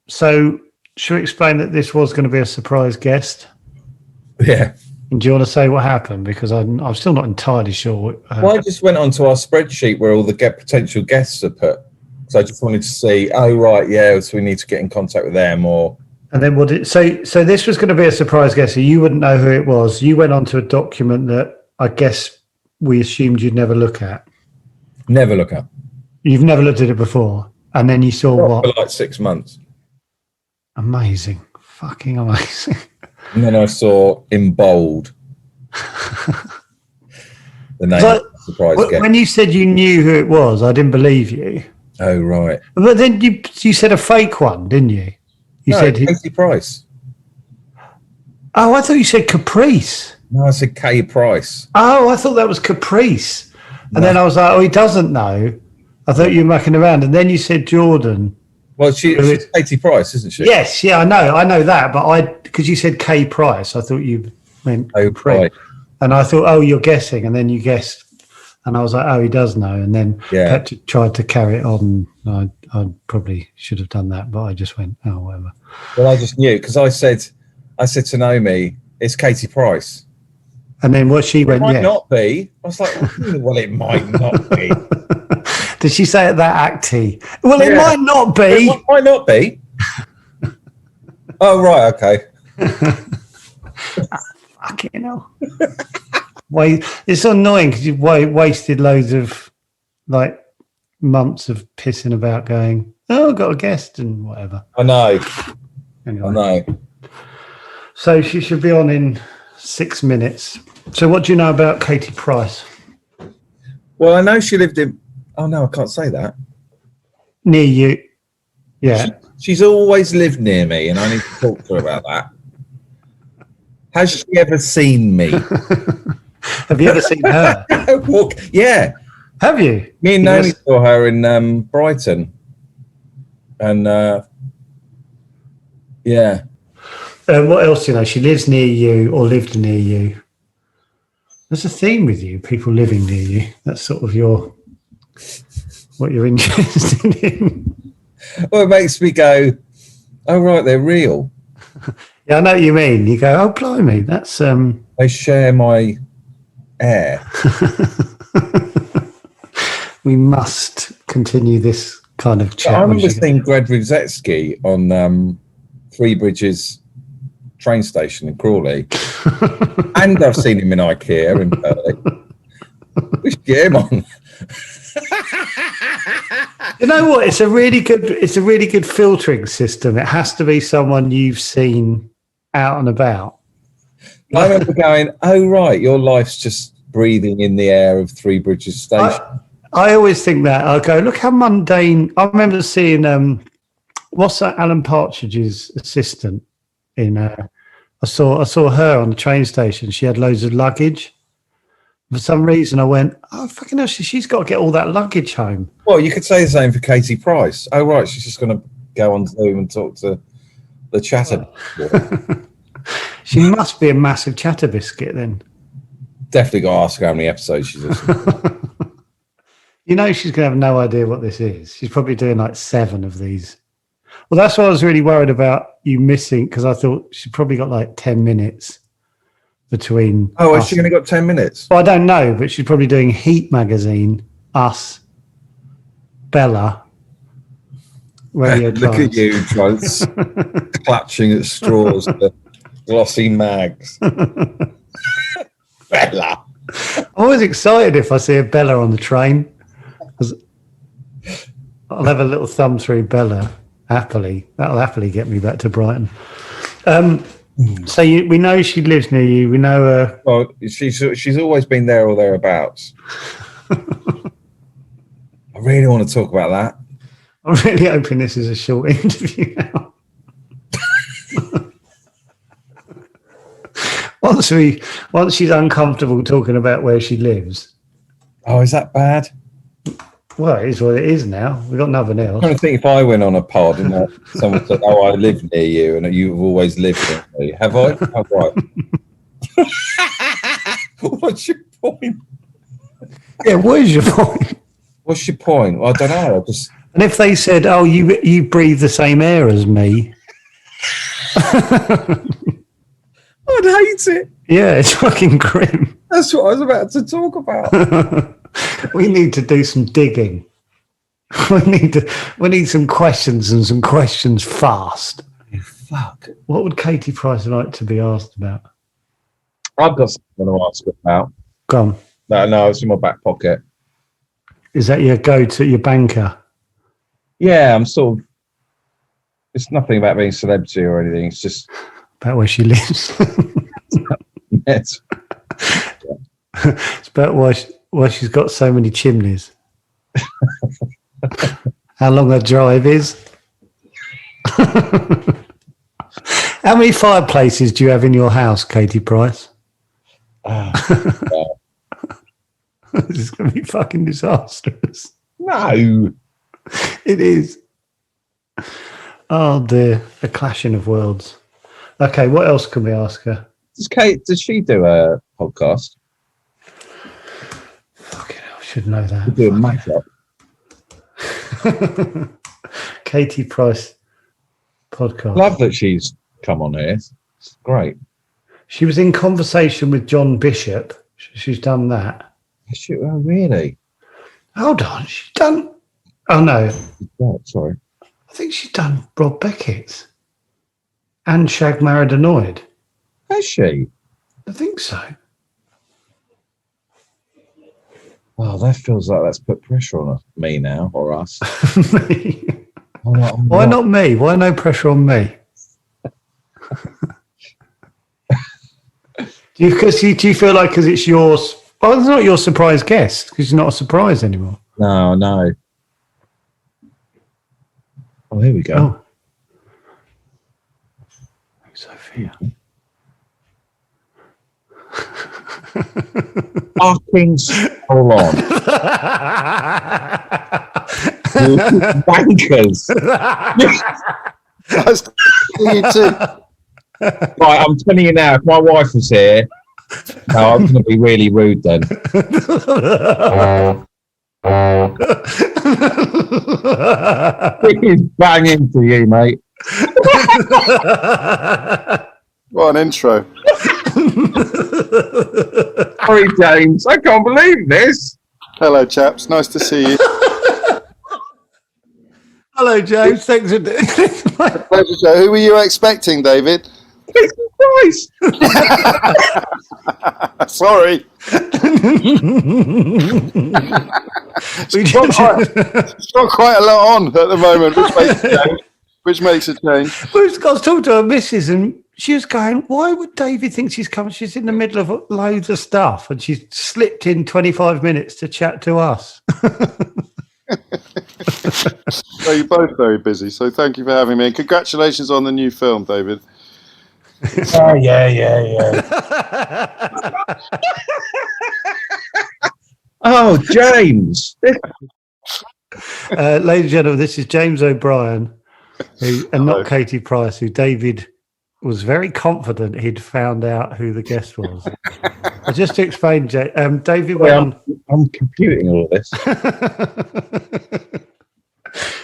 So should we explain that this was going to be a surprise guest? Yeah. And do you want to say what happened? Because I'm still not entirely sure. Well, I just went onto our spreadsheet where all the potential guests are put. So I just wanted to see, oh, right, yeah, so we need to get in contact with them or... And then so this was going to be a surprise guest, so you wouldn't know who it was. You went onto a document that I guess we assumed you'd never look at. Never look at. You've never looked at it before. And then you saw what? For like 6 months. Amazing. Fucking amazing. And then I saw in bold the name of the surprise guest. When you said you knew who it was, I didn't believe you. Oh, right. But then you said a fake one, didn't you? You said Katie Price. Oh, I thought you said Caprice. No, I said Kay Price. Oh, I thought that was Caprice. And then I was like, oh, he doesn't know. I thought you were mucking around. And then you said Jordan. Well, she's Katie Price, isn't she? Yes, yeah, I know that. But because you said Kay Price, I thought you meant Price. And I thought, oh, you're guessing. And then you guessed. And I was like, oh, he does know. And then tried to carry it on. I probably should have done that, but I just went, oh, whatever. Well, I just knew because I said to Naomi, it's Katie Price. And then what she went, it might not be. I was like, well, it might not be. Did she say it that acty? Well, it might not be. It might not be. Oh, right, okay. Fucking hell. It's so annoying because you've wasted loads of months of pissing about going, oh, got a guest and whatever. I know. Anyway. I know. So she should be on in 6 minutes. So what do you know about Katie Price? Well, I know she lived in... Oh, no, I can't say that. Near you. Yeah. She's always lived near me, and I need to talk to her about that. Has she ever seen me? Have you ever seen her? Yeah. Have you? Me and Naomi saw her in Brighton. And, yeah. What else do you know? She lives near you or lived near you. There's a theme with you, people living near you. That's sort of what you're interested in. Well, it makes me go, oh, right, they're real. Yeah, I know what you mean. You go, oh, blimey, that's... They share my air. We must continue this kind of chat. I remember seeing Greg Rosetsky on Three Bridges train station in Crawley. And I've seen him in IKEA in Burley. We should get him on. You know what? It's a really good filtering system. It has to be someone you've seen out and about. I remember going, oh, right, your life's just breathing in the air of Three Bridges station. I always think that. I go, look how mundane. I remember seeing, what's that, Alan Partridge's assistant in, I saw her on the train station. She had loads of luggage. For some reason, I went, oh, fucking hell, she's got to get all that luggage home. Well, you could say the same for Katie Price. Oh, right, she's just going to go on Zoom and talk to the chatter. She must be a massive chatter biscuit then. Definitely got to ask her how many episodes she's listened. You know she's going to have no idea what this is. She's probably doing like 7 of these. Well, that's why I was really worried about you missing, because I thought she probably got like 10 minutes between. Oh, has she only got 10 minutes? Well, I don't know, but she's probably doing Heat magazine, us, Bella, Radio Look at you, Trunks, clutching at straws for glossy mags. Bella. I'm always excited if I see a Bella on the train. I'll have a little thumb through Bella happily. That'll happily get me back to Brighton. So we know she lives near you. We know her. Well, she's always been there or thereabouts. I really want to talk about that. I'm really hoping this is a short interview now. Once she's uncomfortable talking about where she lives. Oh, is that bad? Well, it is what it is now. We've got nothing else. I'm trying to think if I went on a pod and someone said, oh, I live near you and you've always lived near me. Have I? Oh, right. What's your point? Yeah, what is your point? What's your point? Well, I don't know. And if they said, "Oh, you breathe the same air as me," I'd hate it. yeah, it's fucking grim. That's what I was about to talk about. We need to do some digging. We need some questions and some questions fast. Fuck. What would Katie Price like to be asked about? I've got something to ask about. Go on. No, it's in my back pocket. Is that your go-to, your banker? Yeah, I'm sort of. It's nothing about being a celebrity or anything. It's just About where she lives. yes. It's about why she's got so many chimneys. How long her drive is. How many fireplaces do you have in your house, Katie Price? This is going to be fucking disastrous. No. It is. Oh dear, a clashing of worlds. Okay, what else can we ask her? Does she do a podcast? Fucking hell, I should know that. Do a mashup. Katie Price podcast. Love that she's come on here. It's great. She was in conversation with John Bishop. She's done that. Oh, really? Hold on, she's done. Oh no, Oh, sorry. I think she's done Rob Beckett's and Shag Married Annoyed. Has she? I think so. Oh, that feels like that's put pressure on me now, or us. Why not me? Why no pressure on me? do you feel like because it's yours? Well, it's not your surprise guest because it's not a surprise anymore. No. Oh, here we go. Oh, Sophia. Fucking hold on. Wankers. Nice to see you too. Right, I'm telling you now, if my wife was here, no, I'm going to be really rude then. He's bang into you, mate. What an intro. Sorry, James. I can't believe this. Hello, chaps. Nice to see you. Hello, James. Thanks for doing this. Pleasure, Joe. Who were you expecting, David? Jesus Christ. Sorry. She's got quite a lot on at the moment, which makes a change. I was talking to her missus and she was going, why would David think she's coming? She's in the middle of loads of stuff and she's slipped in 25 minutes to chat to us. So you're both very busy, so thank you for having me. And congratulations on the new film, David. Oh, yeah. Oh, James. Ladies and gentlemen, this is James O'Brien, and not Katie Price, who David was very confident he'd found out who the guest was. Just to explain, David went on. I'm computing all of this.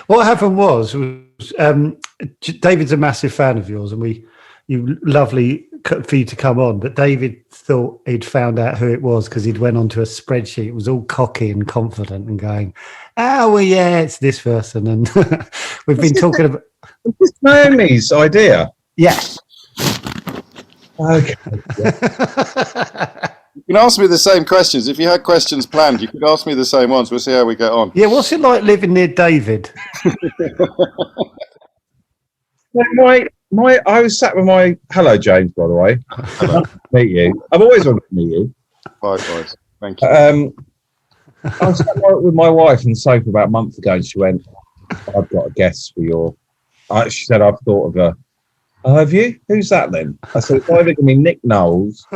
What happened was David's a massive fan of yours, and you lovely for you to come on, but David thought he'd found out who it was because he'd went onto a spreadsheet. It was all cocky and confident and going, "Oh well, yeah, it's this person." And we've been talking about. Is this Naomi's idea? Yes. Okay. You can ask me the same questions. If you had questions planned, you could ask me the same ones. We'll see how we get on. Yeah, what's it like living near David? I was sat with my hello, James. By the way, Hello. Nice to meet you. I've always wanted to meet you. Likewise. Thank you. I was sat with my wife on the sofa about a month ago, and she went, "I've got a guest for your." She said, "I've thought of her." Oh, have you? Who's that then? I said, "It's either going to be Nick Knowles,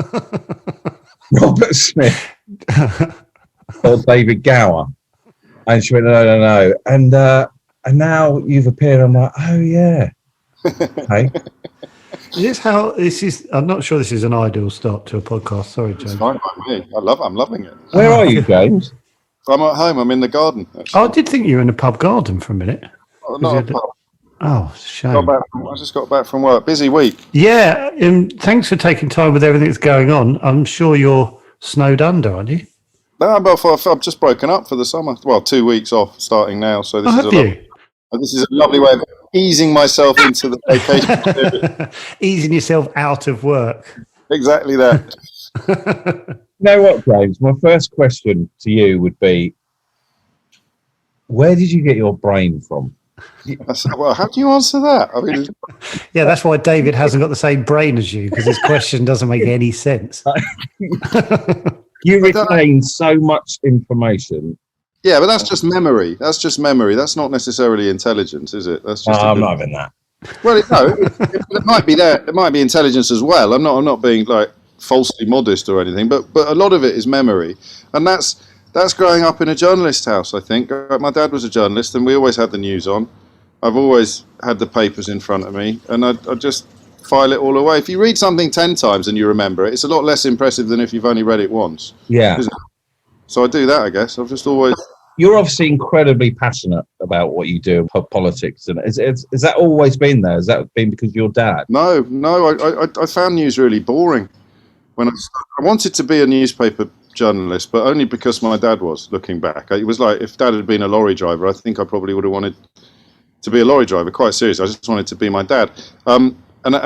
Robert Smith, or David Gower." And she went, "No." And now you've appeared. I'm like, "Oh yeah." Okay. This is? I'm not sure this is an ideal start to a podcast. Sorry, It's James. fine by me. I'm loving it. Where are you, James? I'm at home. I'm in the garden. Actually. Oh, I did think you were in a pub garden for a minute. Not a pub. Oh, shame. I just got back from work. Busy week. Yeah, thanks for taking time with everything that's going on. I'm sure you're snowed under, aren't you? No, I've just broken up for the summer. Well, 2 weeks off starting now. So this this is a lovely way of easing myself into the vacation period. Easing yourself out of work. Exactly that. You know what, James? My first question to you would be, where did you get your brain from? I said, well, how do you answer that? I mean, yeah, that's why David hasn't got the same brain as you, because his question doesn't make any sense. You retain so much information. Yeah, but that's just memory. That's not necessarily intelligence, is it? That's just. I'm not having that. Well, it might be there. It might be intelligence as well. I'm not being like falsely modest or anything, but a lot of it is memory, and that's growing up in a journalist house. I think my dad was a journalist, and we always had the news on. I've always had the papers in front of me, and I just file it all away. If you read something 10 times and you remember it, it's a lot less impressive than if you've only read it once. Yeah. So I do that, I guess. I've just always. You're obviously incredibly passionate about what you do in politics, and has that always been there? Has that been because of your dad? No. I found news really boring. When I wanted to be a newspaper journalist, but only because my dad was. Looking back, it was like if Dad had been a lorry driver, I think I probably would have wanted to be a lorry driver. Quite seriously, I just wanted to be my dad. And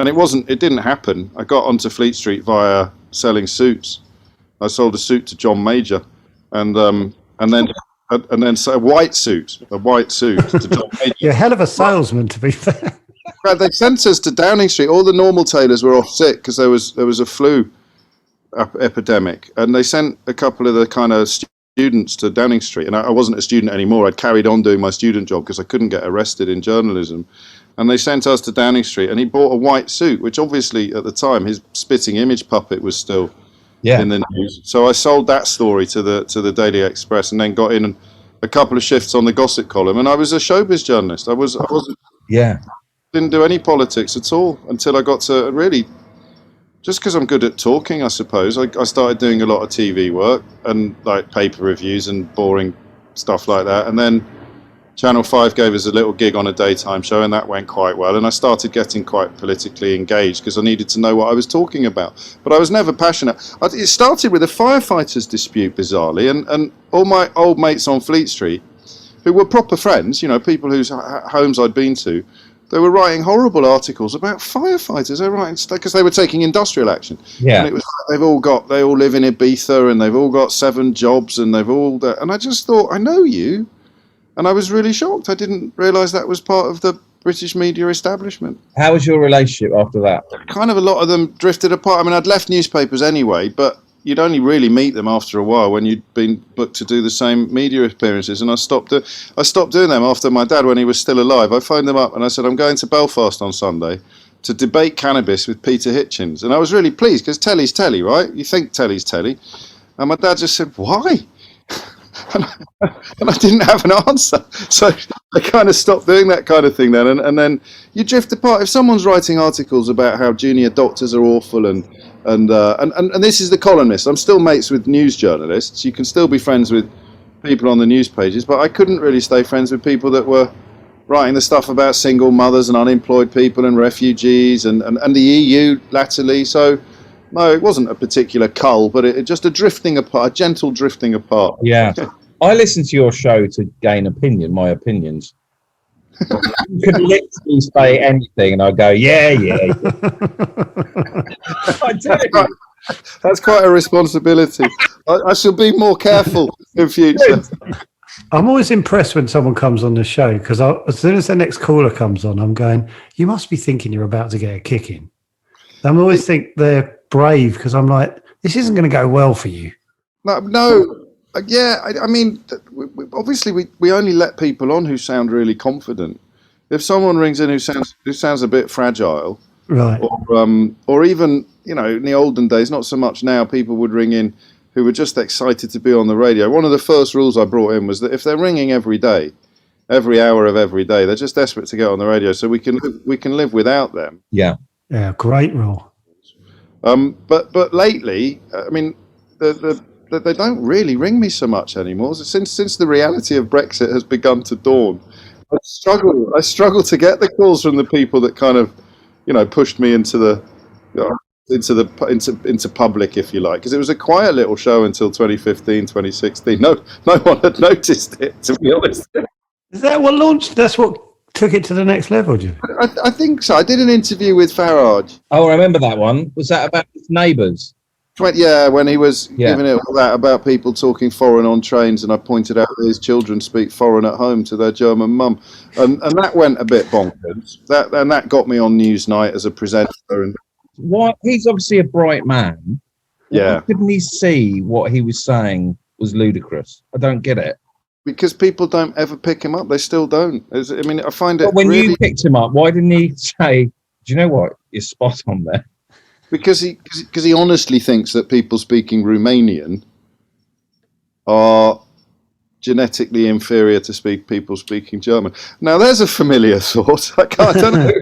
it wasn't. It didn't happen. I got onto Fleet Street via selling suits. I sold a suit to John Major, and then a white suit to John Major. You're a hell of a salesman, to be fair. They sent us to Downing Street. All the normal tailors were off sick because there was a flu epidemic, and they sent a couple of the kind of students to Downing Street. And I wasn't a student anymore. I'd carried on doing my student job because I couldn't get arrested in journalism. And they sent us to Downing Street, and he bought a white suit, which obviously at the time his spitting image puppet was still in the news. So I sold that story to the Daily Express, and then got in a couple of shifts on the gossip column. And I was a showbiz journalist. I wasn't. Yeah. Didn't do any politics at all until I got to really. Just because I'm good at talking, I suppose. I started doing a lot of TV work and like paper reviews and boring stuff like that. And then Channel 5 gave us a little gig on a daytime show, and that went quite well. And I started getting quite politically engaged because I needed to know what I was talking about. But I was never passionate. It started with a firefighters dispute, bizarrely, and all my old mates on Fleet Street, who were proper friends, people whose homes I'd been to, they were writing horrible articles about firefighters. They were writing stuff because they were taking industrial action. Yeah. And it was like they all live in Ibiza, and they've all got 7 jobs, and and I just thought, I know you. And I was really shocked. I didn't realise that was part of the British media establishment. How was your relationship after that? Kind of a lot of them drifted apart. I mean, I'd left newspapers anyway, but you'd only really meet them after a while when you'd been booked to do the same media appearances. And I stopped doing them after my dad, when he was still alive. I phoned them up and I said, I'm going to Belfast on Sunday to debate cannabis with Peter Hitchens. And I was really pleased because telly's telly, right? You think telly's telly. And my dad just said, why? And I didn't have an answer, so I kind of stopped doing that kind of thing then. And then you drift apart. If someone's writing articles about how junior doctors are awful, and this is the columnist. I'm still mates with news journalists. You can still be friends with people on the news pages, but I couldn't really stay friends with people that were writing the stuff about single mothers and unemployed people and refugees and the EU latterly. So. No, it wasn't a particular cull, but it just a drifting apart, a gentle drifting apart. Yeah. I listen to your show to gain my opinions. You could literally say anything and I go, yeah. I do. That's quite a responsibility. I shall be more careful in future. I'm always impressed when someone comes on the show, because as soon as the next caller comes on, I'm going, you must be thinking you're about to get a kick in. I always think they're brave, because I'm like, this isn't going to go well for you. No. Yeah, I mean, obviously we only let people on who sound really confident. If someone rings in who sounds a bit fragile, right, or even, in the olden days, not so much now, people would ring in who were just excited to be on the radio. One of the first rules I brought in was that if they're ringing every day, every hour of every day, they're just desperate to get on the radio, so we can live without them. Yeah. Yeah, great rule. But lately, I mean, the they don't really ring me so much anymore. Since the reality of Brexit has begun to dawn, I struggle to get the calls from the people that kind of, pushed me into the into public, if you like, because it was a quiet little show until 2015, 2016. No one had noticed it, to be honest. Is that what launched? That's what took it to the next level, Jim? I think so. I did an interview with Farage. Oh, I remember that one. Was that about his neighbours? Yeah, when he was giving it all that about people talking foreign on trains, and I pointed out that his children speak foreign at home to their German mum, and that went a bit bonkers. That got me on Newsnight as a presenter. And Why? He's obviously a bright man. Yeah. Why couldn't he see what he was saying was ludicrous? I don't get it. Because people don't ever pick him up. They still don't. I find it. But when really, you picked him up, why didn't he say, "Do you know what? You're spot on there"? Because he honestly thinks that people speaking Romanian are genetically inferior to people speaking German. Now, there's a familiar thought. I don't know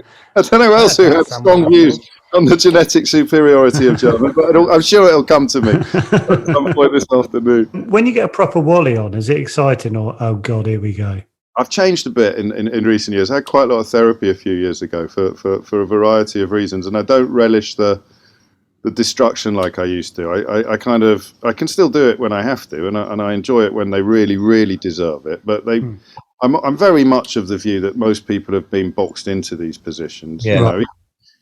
who else who has strong views on the genetic superiority of German, but I'm sure it'll come to me at some point this afternoon. When you get a proper Wally on, is it exciting or, oh God, here we go? I've changed a bit in recent years. I had quite a lot of therapy a few years ago for a variety of reasons, and I don't relish the destruction like I used to. I can still do it when I have to, and I enjoy it when they really, really deserve it. But I'm very much of the view that most people have been boxed into these positions. Yeah.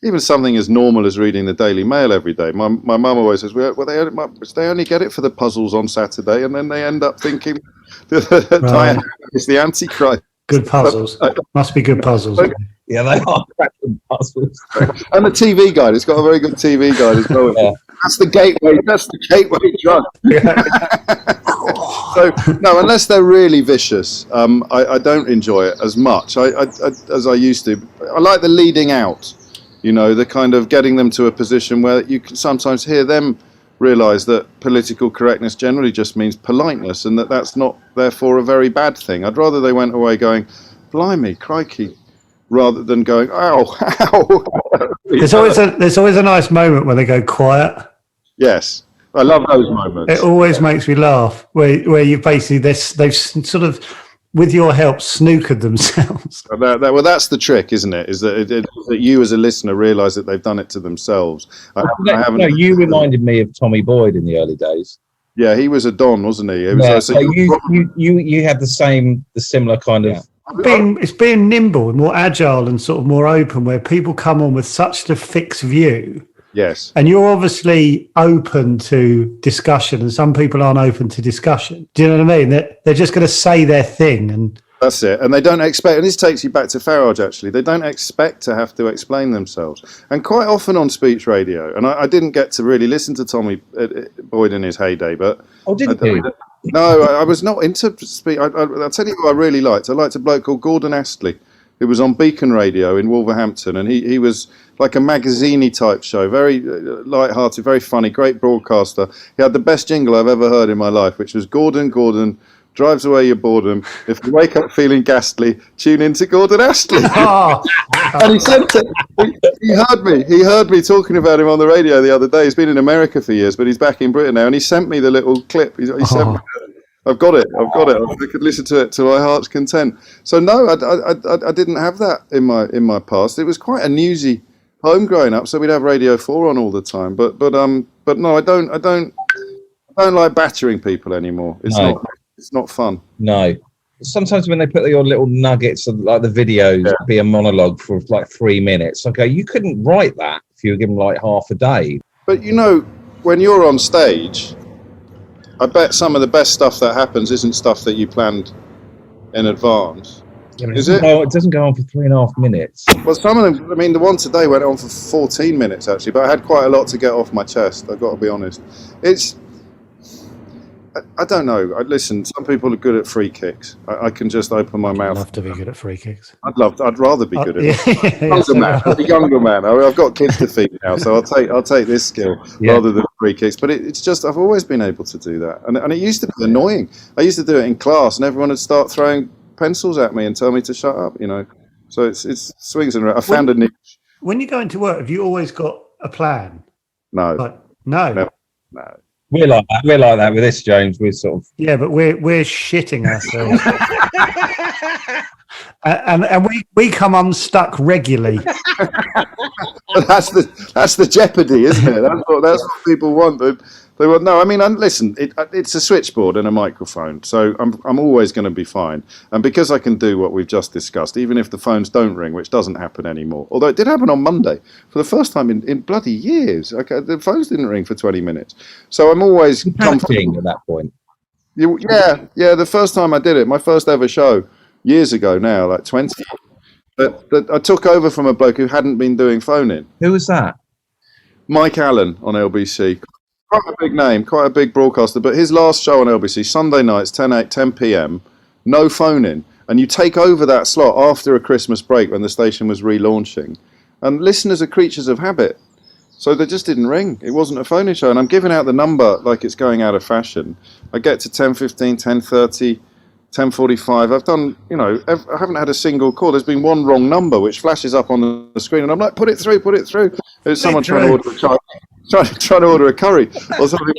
Even something as normal as reading the Daily Mail every day. My mum always says, well, they only get it for the puzzles on Saturday, and then they end up thinking that Diana is the Antichrist. Good puzzles. Must be good puzzles. Yeah, they are cracking puzzles. And the TV guide. It's got a very good TV guide as well. Yeah. That's the gateway drug. So, no, unless they're really vicious, I don't enjoy it as much as I used to. I like the leading out. The kind of getting them to a position where you can sometimes hear them realise that political correctness generally just means politeness, and that's not therefore a very bad thing. I'd rather they went away going, blimey, crikey, rather than going, ow, ow. There's always a nice moment when they go quiet. Yes, I love those moments. It always makes me laugh, where you basically, they've sort of, with your help, snookered themselves. Well, that's the trick, isn't it? Is that you as a listener realise that they've done it to themselves. You reminded me of Tommy Boyd in the early days. Yeah, he was a don, wasn't he? You had the similar kind of. It's being nimble and more agile and sort of more open, where people come on with such a fixed view. Yes. And you're obviously open to discussion, and some people aren't open to discussion. Do you know what I mean? They're just going to say their thing. And that's it. And they don't expect, and this takes you back to Farage actually, they don't expect to have to explain themselves. And quite often on speech radio, and I didn't get to really listen to Tommy Boyd in his heyday, but... Oh, didn't you? No, I was not into speech. I'll tell you who I really liked. I liked a bloke called Gordon Astley, who was on Beacon Radio in Wolverhampton, and he was like a magazine-y type show, very light-hearted, very funny, great broadcaster. He had the best jingle I've ever heard in my life, which was Gordon drives away your boredom. If you wake up feeling ghastly, tune into Gordon Astley. And he sent it. He heard me talking about him on the radio the other day. He's been in America for years, but he's back in Britain now, and he sent me the little clip. He sent me. I've got it. I could listen to it to my heart's content. So no, I didn't have that in my past. It was quite a newsy home growing up, so we'd have Radio 4 on all the time. But no, I don't like battering people anymore. It's not fun. No. Sometimes when they put your little nuggets of like the videos be a monologue for like 3 minutes, okay, you couldn't write that if you were given like half a day. But when you're on stage, I bet some of the best stuff that happens isn't stuff that you planned in advance. Yeah, is it? No, it doesn't go on for 3.5 minutes. Well, some of them, the one today went on for 14 minutes actually, but I had quite a lot to get off my chest, I've got to be honest. I don't know. Listen, some people are good at free kicks. I can just open my mouth. I'd love to be good at free kicks. I'd rather be good at it. A younger man. I've got kids to feed now, so I'll take this skill rather than free kicks. But it's just I've always been able to do that, and it used to be annoying. I used to do it in class, and everyone would start throwing pencils at me and tell me to shut up. So it's swings and I found a niche. When you go into work, have you always got a plan? No. No. No. We're like that. We're like that with this, James. We're sort of Yeah, but we're shitting ourselves. and we come unstuck regularly. But that's the jeopardy, isn't it? That's what people want. They want no. I mean, listen. It's a switchboard and a microphone, so I'm always going to be fine. And because I can do what we've just discussed, even if the phones don't ring, which doesn't happen anymore. Although it did happen on Monday for the first time in bloody years. Okay, the phones didn't ring for 20 minutes, so I'm always comfortable at that point. Yeah. The first time I did it, my first ever show, years ago now, like 20. That I took over from a bloke who hadn't been doing phone-in. Who was that? Mike Allen on LBC. Quite a big name, quite a big broadcaster. But his last show on LBC, Sunday nights, 10 p.m, no phone-in. And you take over that slot after a Christmas break when the station was relaunching. And listeners are creatures of habit. So they just didn't ring. It wasn't a phone-in show. And I'm giving out the number like it's going out of fashion. I get to 10:15, 10:30... 10:45. I've done, I haven't had a single call. There's been one wrong number which flashes up on the screen, and I'm like, put it through. There's someone trying to order a curry or something.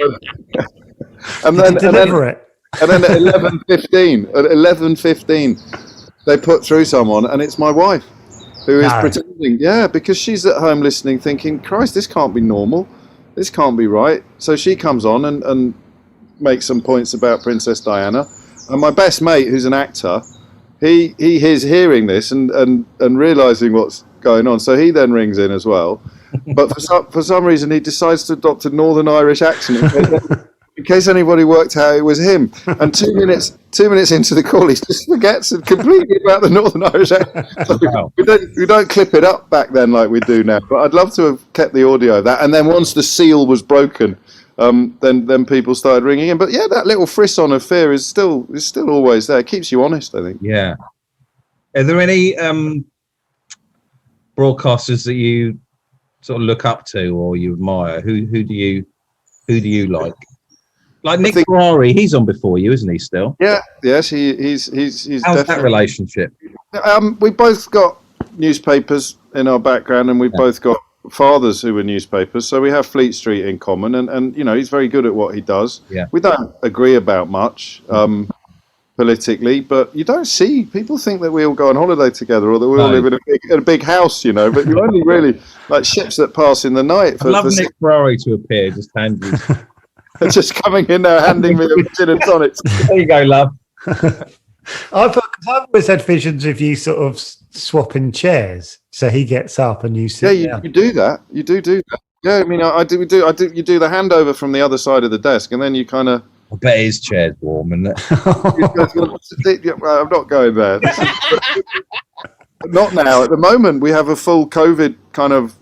And then at 11:15, they put through someone, and it's my wife who is pretending. Yeah, because she's at home listening, thinking, Christ, this can't be normal. This can't be right. So she comes on and makes some points about Princess Diana. And my best mate, who's an actor, he is hearing this and realising what's going on. So he then rings in as well. But for some reason, he decides to adopt a Northern Irish accent in case anybody worked out it was him. And 2 minutes into the call, he just forgets completely about the Northern Irish accent. So we don't clip it up back then like we do now. But I'd love to have kept the audio of that. And then once the seal was broken, then people started ringing in. But yeah, that little frisson of fear is still always there. It keeps you honest, I think. Yeah. Are there any broadcasters that you sort of look up to or you admire? Who do you like? Like Nick Ferrari, he's on before you, isn't he? Still? Yeah. Yes, he's. How's that relationship? We both got newspapers in our background, and we've both got fathers who were newspapers, so we have Fleet Street in common, and he's very good at what he does. Yeah. We don't agree about much politically, but you don't see people think that we all go on holiday together or that we all live in a big house, but you only really like ships that pass in the night. I'd love Nick Ferrari to appear, just hand you. Just coming in there, handing me a gin and tonics. There you go, love. I've always had visions of you sort of swapping chairs. So he gets up and you sit down. You do that. You do that. Yeah, I mean, I do. You do the handover from the other side of the desk, and then you kind of. I bet his chair's warm, isn't it? I'm not going there. Not now. At the moment, we have a full COVID kind of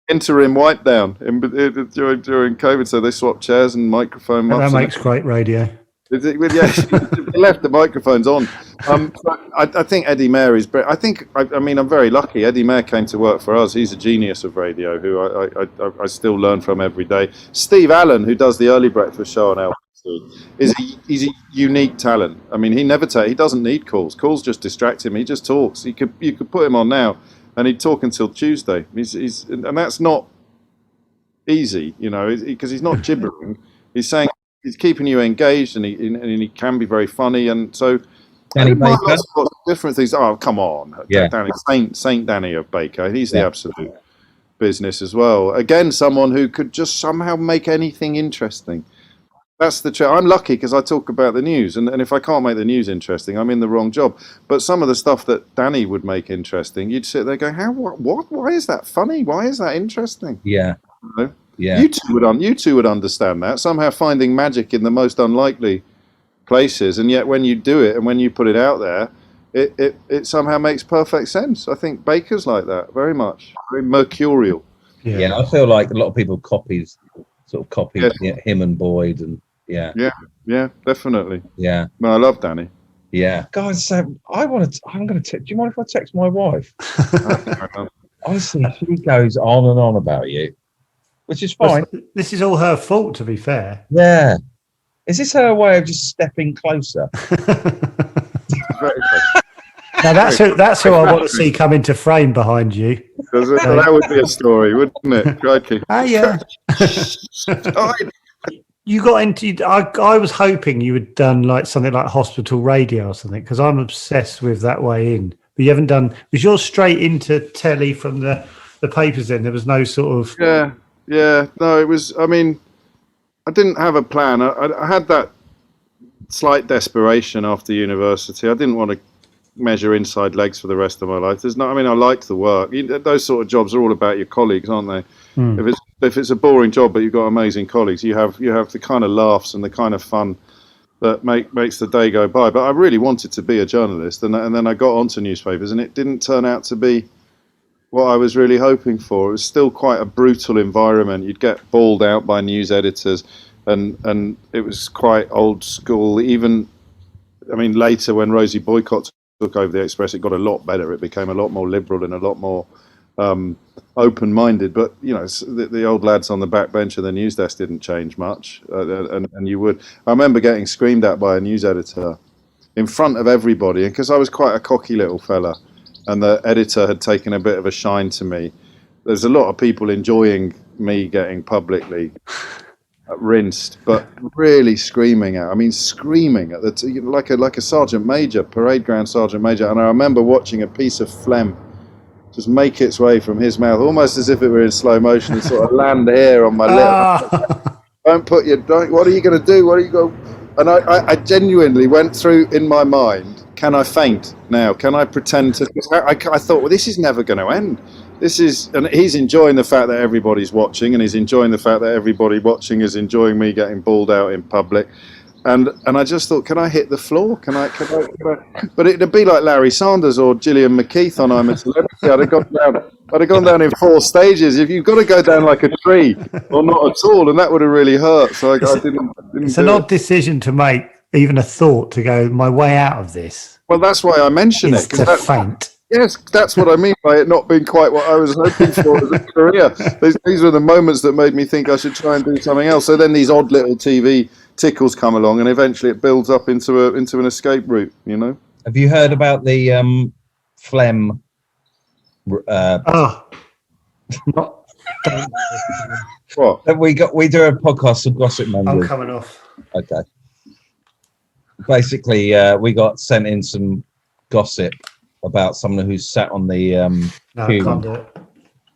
interim wipe down during COVID, so they swap chairs and microphone. That makes great radio. Yeah, they left the microphones on. I think Eddie Mair is. I mean, I'm very lucky. Eddie Mair came to work for us. He's a genius of radio, who I still learn from every day. Steve Allen, who does the early breakfast show on LBC, he's a unique talent. I mean, he doesn't need calls. Calls just distract him. He just talks. You could put him on now, and he'd talk until Tuesday. And that's not easy, because he's not gibbering. He's saying. He's keeping you engaged, and he can be very funny, and so Danny Baker, lots of different things. Oh, come on, yeah. Danny, Saint Danny of Baker. He's the absolute business as well. Again, someone who could just somehow make anything interesting. That's the trick. I'm lucky because I talk about the news, and if I can't make the news interesting, I'm in the wrong job. But some of the stuff that Danny would make interesting, you'd sit there going, what? Why is that funny? Why is that interesting? Yeah. Yeah. You two would understand that, somehow finding magic in the most unlikely places, and yet when you do it and when you put it out there, it somehow makes perfect sense. I think Baker's like that very much, very mercurial. Yeah, I feel like a lot of people copied him and Boyd, and yeah, definitely. Yeah, no, I love Danny. Yeah, guys, I'm gonna. Do you mind if I text my wife? Honestly, she goes on and on about you. Which is fine. This is all her fault, to be fair. Yeah. Is this her way of just stepping closer? Now that's who I want to see come into frame behind you. That would be a story, wouldn't it? Crikey. Ah, yeah. you got into. I was hoping you had done like something like hospital radio or something, because I'm obsessed with that way in. But you haven't done. Was yours straight into telly from the papers? Then there was no sort of. Yeah. No, it was. I mean, I didn't have a plan. I had that slight desperation after university. I didn't want to measure inside legs for the rest of my life. There's no. I mean, I liked the work. Those sort of jobs are all about your colleagues, aren't they? If it's a boring job, but you've got amazing colleagues, you have the kind of laughs and the kind of fun that makes the day go by. But I really wanted to be a journalist, and then I got onto newspapers, and it didn't turn out to be what I was really hoping for. It was still quite a brutal environment. You'd get bawled out by news editors, and it was quite old school. Even, I mean, later when Rosie Boycott took over the Express, it got a lot better. It became a lot more liberal and a lot more open-minded, but you know, the old lads on the back bench of the news desk didn't change much, and you would. I remember getting screamed at by a news editor in front of everybody, and because I was quite a cocky little fella, and the editor had taken a bit of a shine to me. There's a lot of people enjoying me getting publicly rinsed, but really screaming at the like a sergeant major, parade ground sergeant major. And I remember watching a piece of phlegm just make its way from his mouth, almost as if it were in slow motion, and sort of land here on my lip. What are you going to do? What are you going? And I genuinely went through in my mind, can I faint now? Can I pretend to? I thought, well, this is never going to end. And he's enjoying the fact that everybody's watching, and he's enjoying the fact that everybody watching is enjoying me getting bawled out in public. And I just thought, can I hit the floor? Can I? But it'd be like Larry Sanders or Gillian McKeith on I'm a Celebrity. I'd have gone down in 4 stages. If you've got to go down like a tree or not at all, and that would have really hurt. So I didn't. It's an odd decision to make, even a thought to go. My way out of this. Well, that's why I mention it. To faint. Yes, that's what I mean by it not being quite what I was hoping for as a career. These were the moments that made me think I should try and do something else. So then these odd little TV tickles come along, and eventually it builds up into an escape route. You know. Have you heard about the phlegm? Not. What? We do a podcast of Gossip Man. I'm coming off. Okay. Basically, we got sent in some gossip about someone who's sat on the No, I can't do it.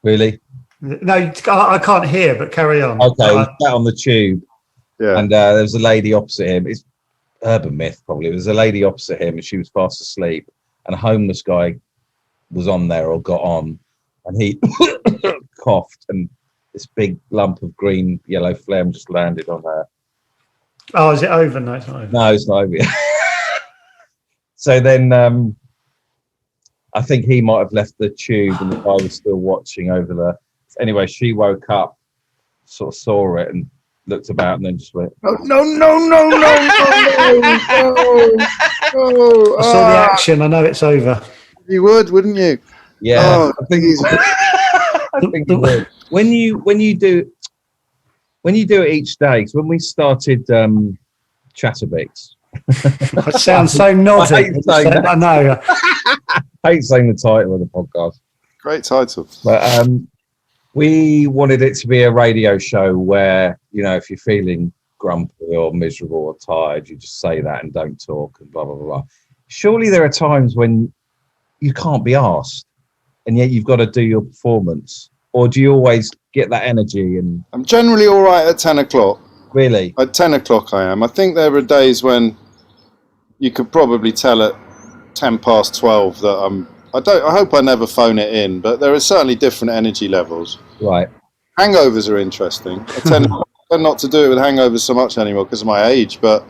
Really? No, I can't hear, but carry on. Okay, he sat on the tube. Yeah. And there was a lady opposite him. It's urban myth, probably. There was a lady opposite him, and she was fast asleep. And a homeless guy was on there or got on, and he coughed, and this big lump of green yellow phlegm just landed on her. Oh, is it over? No, it's not over. No, it's not over yet. So then I think he might have left the tube, and the guy was still watching over there. Anyway, she woke up, sort of saw it, and looked about, and then just went, No. I saw the action. I know it's over. You would, wouldn't you? yeah. Oh, I think you would. When you do it each day, because when we started Chatterbeaks, It sounds so naughty. I know. I hate saying the title of the podcast. great title. But we wanted it to be a radio show where, you know, if you're feeling grumpy or miserable or tired, you just say that and don't talk and blah, blah, blah. Surely there are times when you can't be asked, and yet you've got to do your performance. Or do you always get that energy? And I'm generally all right at 10 o'clock. really? At 10 o'clock I am. I think there are days when you could probably tell at 10 past 12 that I hope I never phone it in, but there are certainly different energy levels. Right. Hangovers are interesting. I tend not to do it with hangovers so much anymore because of my age, but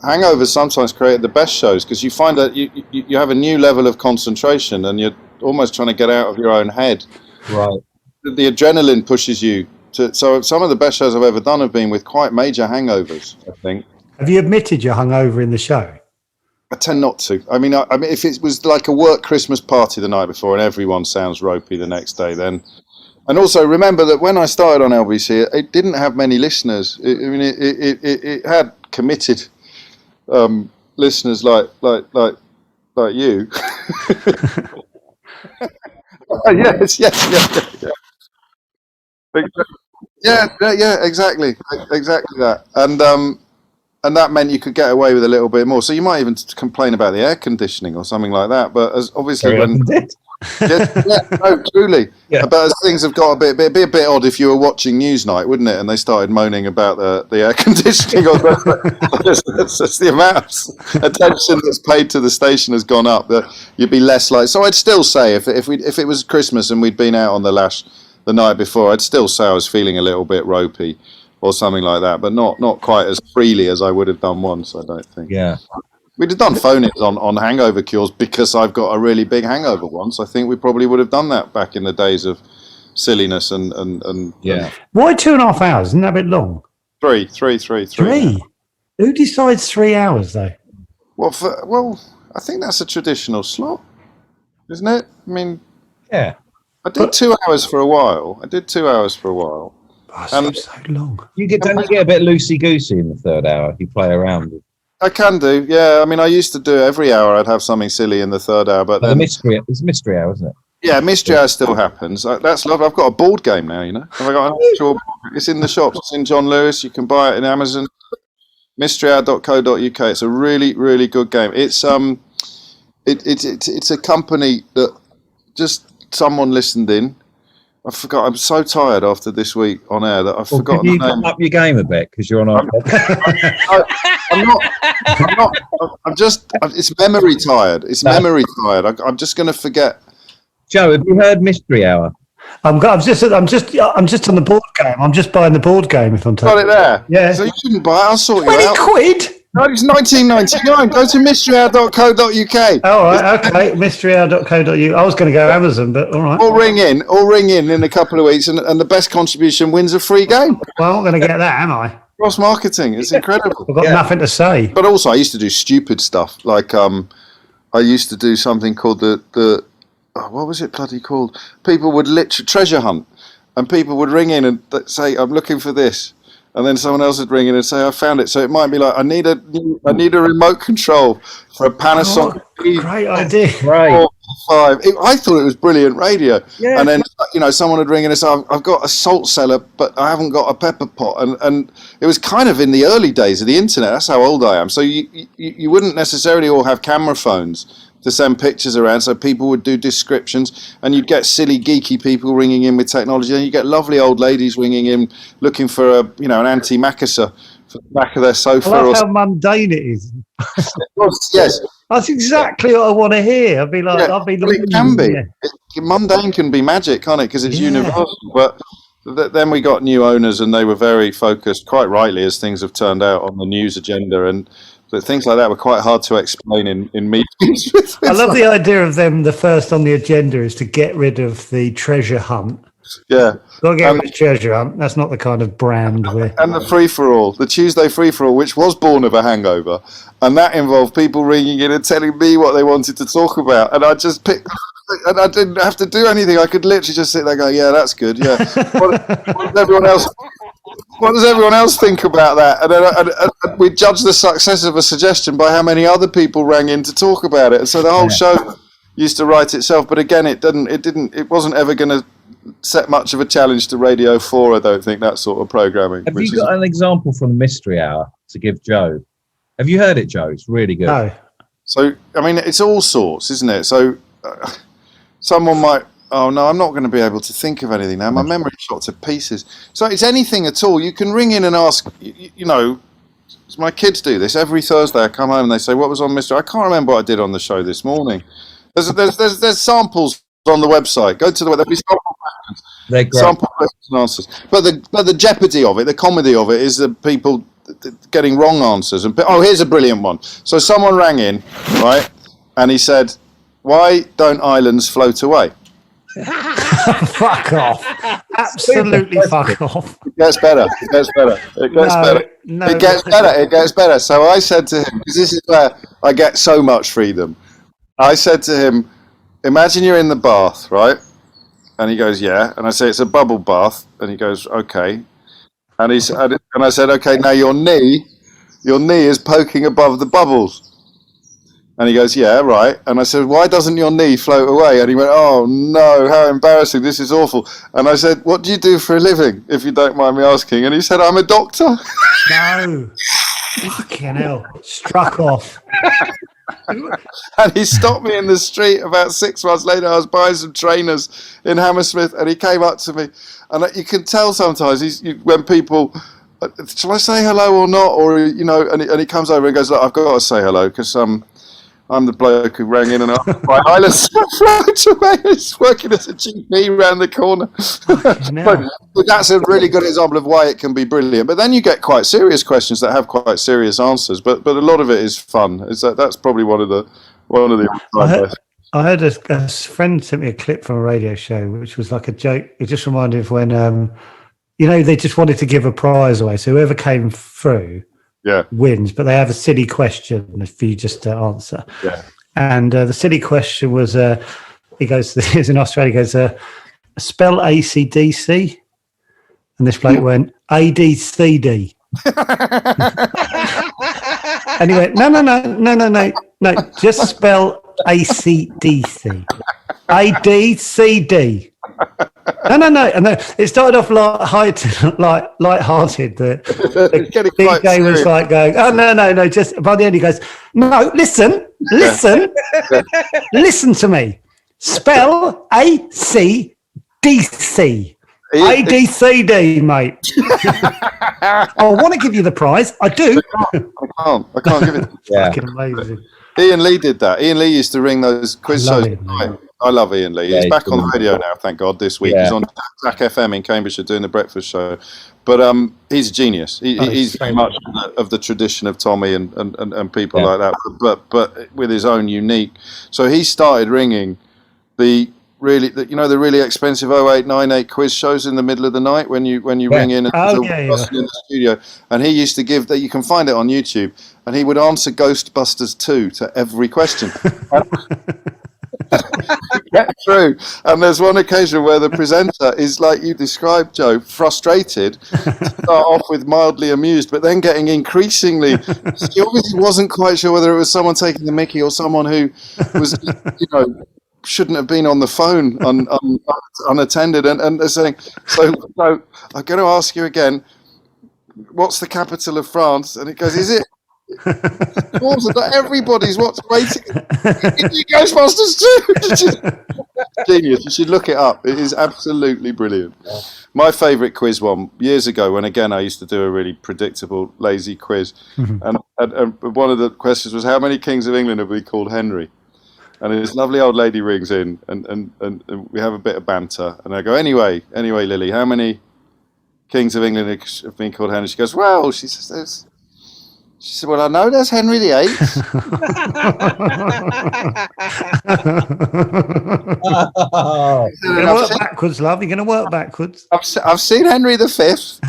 hangovers sometimes create the best shows because you find that you have a new level of concentration and you're almost trying to get out of your own head. Right. The adrenaline pushes you to. So some of the best shows I've ever done have been with quite major hangovers, I think. Have you admitted you're hungover in the show? I tend not to. I mean, if it was like a work Christmas party the night before and everyone sounds ropey the next day, then. And also remember that when I started on LBC, it didn't have many listeners. It had committed listeners like you. yes. Yeah, exactly that. And that meant you could get away with a little bit more. So you might even complain about the air conditioning or something like that. But as obviously Very when often did. no, truly. Yeah. But as things have got it'd be a bit odd if you were watching Newsnight, wouldn't it? And they started moaning about the air conditioning. Or that's the amount of attention that's paid to the station has gone up. That you'd be less like. So I'd still say if it was Christmas and we'd been out on the lash the night before, I'd still say I was feeling a little bit ropey or something like that, but not quite as freely as I would have done once. I don't think. Yeah. We'd have done phone-ins on hangover cures because I've got a really big hangover once. I think we probably would have done that back in the days of silliness and Yeah. Why 2.5 hours? Isn't that a bit long? Three. Who decides 3 hours though? Well, I think that's a traditional slot, isn't it? I mean, Yeah. I did 2 hours for a while. Oh, And- so long. Don't you get a bit loosey goosey in the third hour if you play around? I can do, yeah. I mean, I used to do every hour. I'd have something silly in the third hour, but The then mystery hour, isn't it? yeah, mystery hour still happens. That's lovely. I've got a board game now. Have I got an actual? It's in the shops. It's in John Lewis. You can buy it in Amazon. mysteryhour.co.uk. It's a really, really good game. It's it's a company that just someone listened in. I forgot. I'm so tired after this week on air that I've forgotten Could you the name. up your game a bit because you're on our I'm not. I'm just. It's memory tired. I'm just going to forget. Joe, have you heard Mystery Hour? I'm just on the board game. I'm just buying the board game if I'm Got it there. Yeah. So you shouldn't buy it. I'll sort you 20 out. quid? No, it's 19.99. Go to mysteryhour.co.uk. All right, okay. mysteryhour.co.uk. I was going to go Amazon, but all right. Or ring in a couple of weeks, and the best contribution wins a free game. Well, I'm not going to get that, am I? Cross marketing, it's incredible. I've got nothing to say. But also, I used to do stupid stuff. Like I used to do something called what was it bloody called? People would treasure hunt, and people would ring in and say, "I'm looking for this." And then someone else would ring in and say, "I found it." So it might be like, "I need a remote control for a Panasonic." Great idea. Right. 5. I thought it was brilliant radio. Yeah. And then someone would ring in and say, "I've got a salt cellar, but I haven't got a pepper pot." And it was kind of in the early days of the internet. That's how old I am. So you wouldn't necessarily all have camera phones to send pictures around, so people would do descriptions, and you'd get silly geeky people ringing in with technology, and you get lovely old ladies ringing in looking for an antimacassar for the back of their sofa. I love how mundane it is. Yes, That's exactly what I want to hear. I'd be like, yeah, it can be. Mundane can be magic, can't it? Because it's universal. But then we got new owners, and they were very focused, quite rightly, as things have turned out, on the news agenda, and but things like that were quite hard to explain in meetings. I love the idea of them. The first on the agenda is to get rid of the treasure hunt. Yeah. Got to get rid of treasure hunt. That's not the kind of brand we're... And the free-for-all, the Tuesday free-for-all, which was born of a hangover. And that involved people ringing in and telling me what they wanted to talk about. And I just picked... And I didn't have to do anything. I could literally just sit there and go, yeah, that's good, yeah. What does everyone else think about that? And then we judge the success of a suggestion by how many other people rang in to talk about it. And so the whole show used to write itself. But again, it wasn't ever going to set much of a challenge to Radio 4, I don't think, that sort of programming. Have you got an example from the Mystery Hour to give Joe? Have you heard it, Joe? It's really good. No. So, I mean, it's all sorts, isn't it? So someone might, oh no, I'm not going to be able to think of anything now. My memory shot to pieces. So it's anything at all. You can ring in and ask, my kids do this every Thursday. I come home and they say, what was on Mystery? I can't remember what I did on the show this morning. There's samples on the website. Go to the website. There'll be sample questions. They're great. Sample questions and answers. But the jeopardy of it, the comedy of it, is the people getting wrong answers. And here's a brilliant one. So someone rang in, right, and he said, "Why don't islands float away?" Fuck off. Absolutely fuck off. It gets better. It gets better. It gets better. No. It gets better. It gets better. So I said to him, because this is where I get so much freedom. I said to him, imagine you're in the bath, right? And he goes, yeah. And I say, it's a bubble bath. And he goes, okay. And I said, okay, now your knee is poking above the bubbles. And he goes, yeah, right. And I said, why doesn't your knee float away? And he went, oh, no, how embarrassing. This is awful. And I said, what do you do for a living, if you don't mind me asking? And he said, I'm a doctor. No. Fucking hell. Struck off. And he stopped me in the street about 6 months later. I was buying some trainers in Hammersmith, and he came up to me. And you can tell sometimes when people, shall I say hello or not? Or, and he comes over and goes, look, I've got to say hello because I'm the bloke who rang in and asked my eyelids float away. He's working as a GP round the corner. But that's a really good example of why it can be brilliant. But then you get quite serious questions that have quite serious answers. But a lot of it is fun. That's probably one of the. I heard a friend sent me a clip from a radio show, which was like a joke. It just reminded me of when, they just wanted to give a prize away. So whoever came through. Yeah. Wins, but they have a silly question for you just to answer. Yeah. And the silly question was, he goes, he's in Australia, he goes, spell ACDC. And this bloke went, ADCD. And he went, no, just spell ACDC. ADCD. No. And then it started off light-hearted. The DJ was like going, oh, no. Just by the end, he goes, no, listen to me. Spell ACDC. ADCD, mate. I want to give you the prize. I do. I can't give it. Yeah. Fucking amazing. Ian Lee did that. Ian Lee used to ring those quiz shows. I love Ian Lee. He's back on the radio now, thank God, this week. Yeah. He's on Zach FM in Cambridgeshire doing the breakfast show. But he's a genius. He's very much of the tradition of Tommy and people like that, but with his own unique. So he started ringing the really expensive 0898 quiz shows in the middle of the night when you ring in and in the studio. And he used to give that. You can find it on YouTube. And he would answer Ghostbusters 2 to every question. Get through. And there's one occasion where the presenter is, like you described, Joe, frustrated to start off with mildly amused, but then getting increasingly, he obviously wasn't quite sure whether it was someone taking the mickey or someone who was, shouldn't have been on the phone unattended. And they're saying, so I'm going to ask you again, what's the capital of France? And it goes, is it? Everybody's waiting. Ghostbusters 2. Genius. You should look it up. It is absolutely brilliant. My favourite quiz one years ago, when again I used to do a really predictable, lazy quiz, and one of the questions was, how many kings of England have we called Henry? And this lovely old lady rings in, and we have a bit of banter, and I go, anyway, Lily, how many kings of England have been called Henry? She goes, well, she says, well, I know there's Henry VIII. You're going to work backwards, love. You're going to work backwards. I've seen Henry V. Is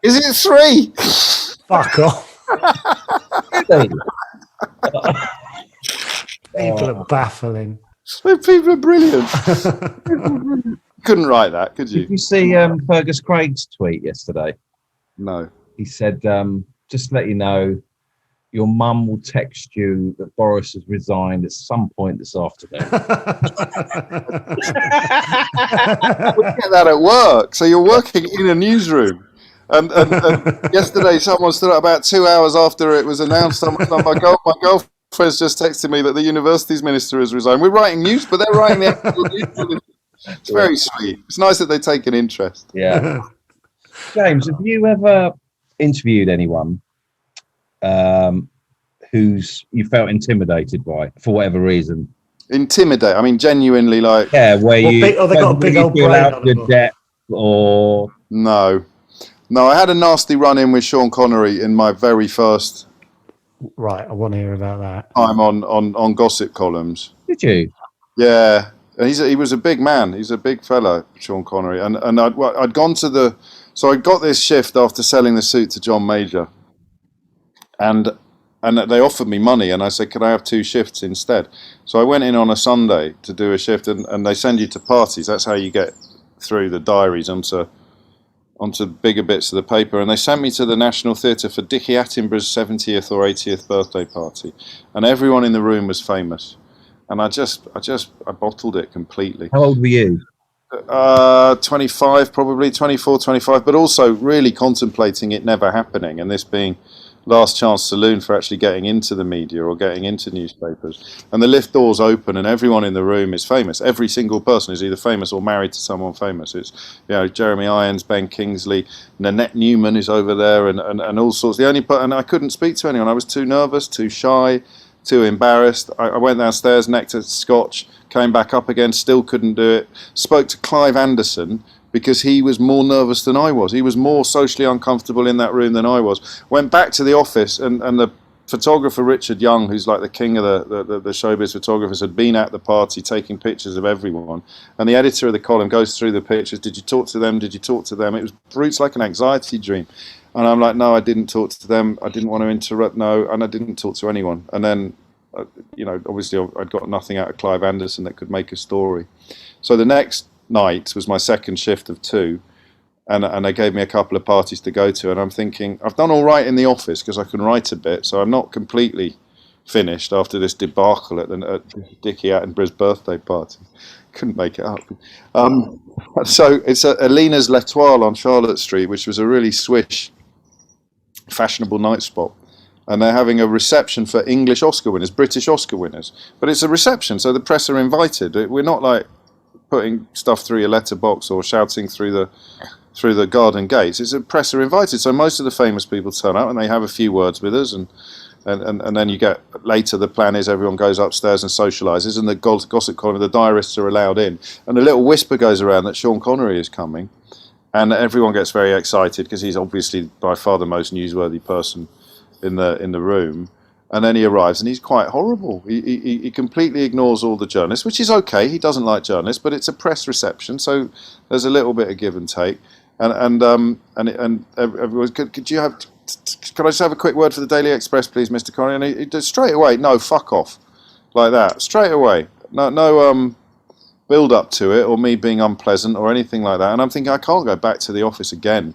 it 3? Fuck off. People are baffling. People are brilliant. Couldn't write that, could you? Did you see Fergus Craig's tweet yesterday? No. He said, just to let you know, your mum will text you that Boris has resigned at some point this afternoon. We get that at work. So you're working in a newsroom. And yesterday, someone stood up about 2 hours after it was announced. My girlfriend's just texted me that the university's minister has resigned. We're writing news, but they're writing the actual news. It's very sweet. It's nice that they take an interest. Yeah. James, have you ever interviewed anyone who's you felt intimidated by for whatever reason? Intimidate? I mean, genuinely, like they got a big old brain out your depth, or no. I had a nasty run-in with Sean Connery in my very first. Right, I want to hear about that. I'm on gossip columns. Did you? Yeah, and he was a big man. He's a big fella, Sean Connery, and I'd gone to the. So I got this shift after selling the suit to John Major, and they offered me money, and I said, "Can I have 2 shifts instead?" So I went in on a Sunday to do a shift, and they send you to parties. That's how you get through the diaries onto onto bigger bits of the paper, and they sent me to the National Theatre for Dickie Attenborough's 70th or 80th birthday party, and everyone in the room was famous, and I bottled it completely. How old were you? 25, probably 24, 25, but also really contemplating it never happening, and this being last chance saloon for actually getting into the media or getting into newspapers. And the lift doors open and everyone in the room is famous. Every single person is either famous or married to someone famous. It's, you know, Jeremy Irons, Ben Kingsley, Nanette Newman is over there, and all sorts. And I couldn't speak to anyone. I was too nervous, too shy, too embarrassed. I went downstairs, necked a scotch, came back up again, still couldn't do it. Spoke to Clive Anderson, because he was more nervous than I was. He was more socially uncomfortable in that room than I was. Went back to the office, and the photographer Richard Young, who's like the king of the showbiz photographers, had been at the party taking pictures of everyone. And the editor of the column goes through the pictures. Did you talk to them? Did you talk to them? It was brutes like an anxiety dream. And I'm like, no, I didn't talk to them. I didn't want to interrupt. No, and I didn't talk to anyone. And then, you know, obviously I'd got nothing out of Clive Anderson that could make a story. So the next night was my second shift of 2, and they gave me a couple of parties to go to, and I'm thinking I've done all right in the office because I can write a bit, so I'm not completely finished after this debacle at Dickie Attenborough's birthday party. Couldn't make it up. So it's at Alina's L'Etoile on Charlotte Street, which was a really swish, fashionable night spot. And they're having a reception for English Oscar winners, British Oscar winners. But it's a reception, so the press are invited. We're not like putting stuff through your letterbox or shouting through the garden gates. It's a press are invited, so most of the famous people turn up and they have a few words with us, and then you get later. The plan is everyone goes upstairs and socialises, and the gossip column, the diarists are allowed in, and a little whisper goes around that Sean Connery is coming, and everyone gets very excited because he's obviously by far the most newsworthy person in the room. And then he arrives, and he's quite horrible. He completely ignores all the journalists, which is okay. He doesn't like journalists, but it's a press reception, so there's a little bit of give and take. And everyone, could I just have a quick word for the Daily Express, please, Mr. Connery? And he does straight away. No, fuck off, like that, straight away. No build up to it or me being unpleasant or anything like that. And I'm thinking I can't go back to the office again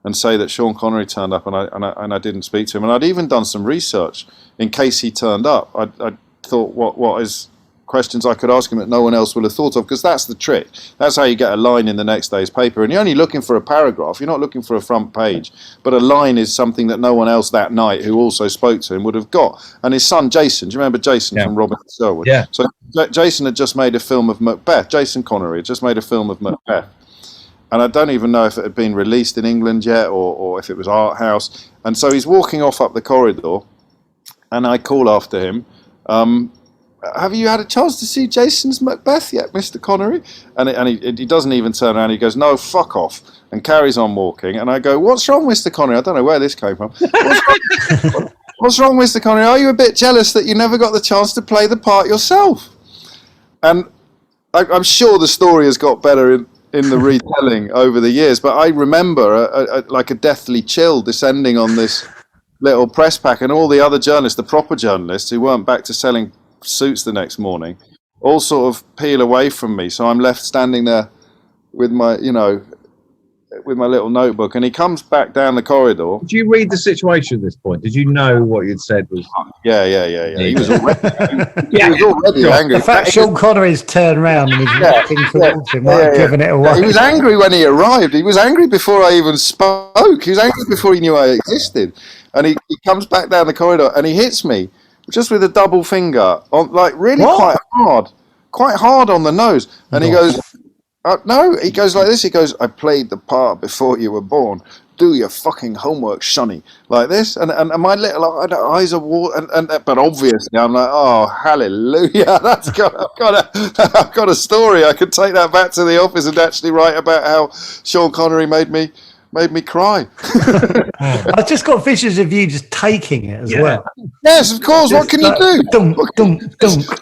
and say that Sean Connery turned up and I didn't speak to him. And I'd even done some research in case he turned up. I thought what is questions I could ask him that no one else would have thought of, because that's the trick. That's how you get a line in the next day's paper. And you're only looking for a paragraph. You're not looking for a front page. But a line is something that no one else that night who also spoke to him would have got. And his son, Jason, do you remember Jason from Robin Sherwood? Yeah. So Jason had just made a film of Macbeth. Jason Connery had just made a film of Macbeth. And I don't even know if it had been released in England yet or if it was art house. And so he's walking off up the corridor, and I call after him, have you had a chance to see Jason's Macbeth yet, Mr. Connery? And he doesn't even turn around. He goes, no, fuck off, and carries on walking. And I go, what's wrong, Mr. Connery? I don't know where this came from. What's wrong, Mr. Connery? Are you a bit jealous that you never got the chance to play the part yourself? And I'm sure the story has got better in the retelling over the years, but I remember like a deathly chill descending on this little press pack, and all the other journalists, the proper journalists who weren't back to selling suits the next morning, all sort of peel away from me. So I'm left standing there with my little notebook, and he comes back down the corridor. Did you read the situation at this point? Did you know what you'd said was? Yeah. He was already angry. The fact Sean Connery's turned around and he's walking towards him, giving it away. He was angry when he arrived. He was angry before I even spoke. He was angry before he knew I existed. And he comes back down the corridor and he hits me just with a double finger on, like really quite hard on the nose. And he goes, no, he goes like this. He goes, I played the part before you were born. Do your fucking homework, shunny. Like this. And my little eyes are water. But obviously I'm like, oh, hallelujah. I've got a story. I could take that back to the office and actually write about how Sean Connery made me cry. I've just got visions of you just taking it as well. Yes, of course. Just what can you do? Dunk.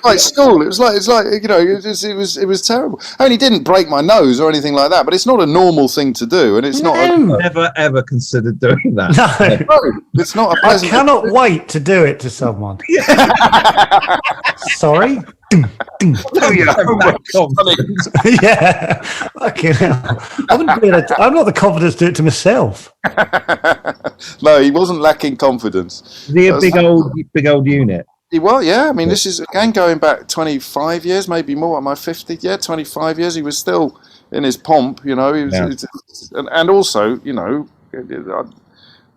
Like school. It was like it was terrible. I mean, he didn't break my nose or anything like that, but it's not a normal thing to do, and it's not. Never ever considered doing that. No, it's not a pleasant. I cannot wait to do it to someone. Sorry. Oh, yeah. Yeah, fucking hell. I'm not the confidence to do it to myself. No, he wasn't lacking confidence. Is he a big old unit? Well, yeah. I mean, this is again going back 25 years, maybe more. At my 50th, 25 years. He was still in his pomp, He was, and also,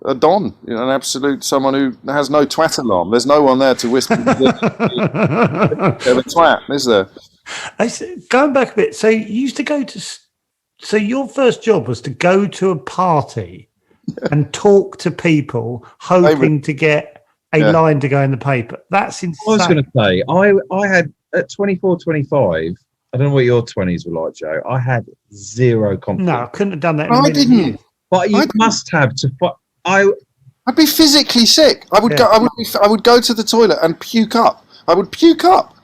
a don, an absolute someone who has no twat alarm. There's no one there to whisper the twat, is there? Going back a bit, so you used to go to. So your first job was to go to a party and talk to people, hoping to get a line to go in the paper. That's insane. I was going to say, I had at 24, 25. I don't know what your 20s were like, Joe. I had zero confidence. No, I couldn't have done that. I didn't. But you must have to. I'd be physically sick. I would go. I would go to the toilet and puke up. I would puke up,